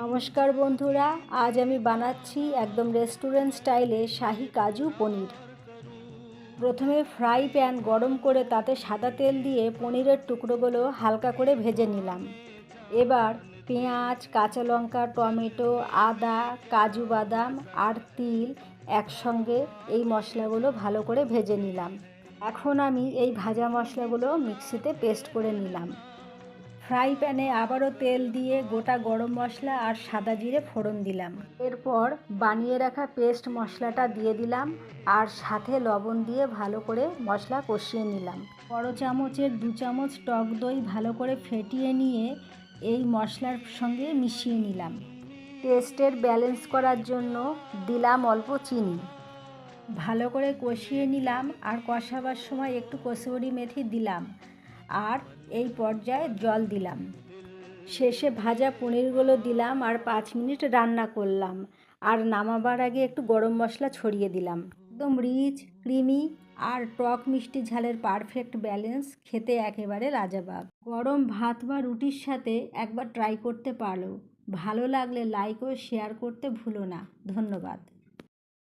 নমস্কার বন্ধুরা, আজ আমি বানাচ্ছি একদম রেস্টুরেন্ট স্টাইলে শাহি কাজু পনির। প্রথমে ফ্রাই প্যান গরম করে তাতে সাদা তেল দিয়ে পনিরের টুকরোগুলো হালকা করে ভেজে নিলাম। এবার পেঁয়াজ, কাঁচা লঙ্কা, টমেটো, আদা, কাজু বাদাম আর তিল একসঙ্গে এই মশলাগুলো ভালো করে ভেজে নিলাম। এখন আমি এই ভাজা মশলাগুলো মিক্সিতে পেস্ট করে নিলাম। ফ্রাই প্যানে আবারও তেল দিয়ে গোটা গরম মশলা আর সাদা জিরে ফোড়ন দিলাম। এরপর বানিয়ে রাখা পেস্ট মশলাটা দিয়ে দিলাম আর সাথে লবণ দিয়ে ভালো করে মশলা কষিয়ে নিলাম। বড় চামচের 2 চামচ টক দই ভালো করে ফেটিয়ে নিয়ে এই মশলার সঙ্গে মিশিয়ে নিলাম। টেস্টের ব্যালেন্স করার জন্য দিলাম অল্প চিনি। ভালো করে কষিয়ে নিলাম আর কষাবার সময় একটু কসুরি মেথি দিলাম আর এই পর্যায়ে জল দিলাম। শেষে ভাজা পনিরগুলো দিলাম আর 5 মিনিট রান্না করলাম আর নামাবার আগে একটু গরম মশলা ছড়িয়ে দিলাম। একদম রিচ, ক্রিমি আর টক মিষ্টি ঝালের পারফেক্ট ব্যালেন্স, খেতে একেবারে লাজবাব। গরম ভাত বা রুটির সাথে একবার ট্রাই করতে পারো। ভালো লাগলে লাইক ও শেয়ার করতে ভুলো না। ধন্যবাদ।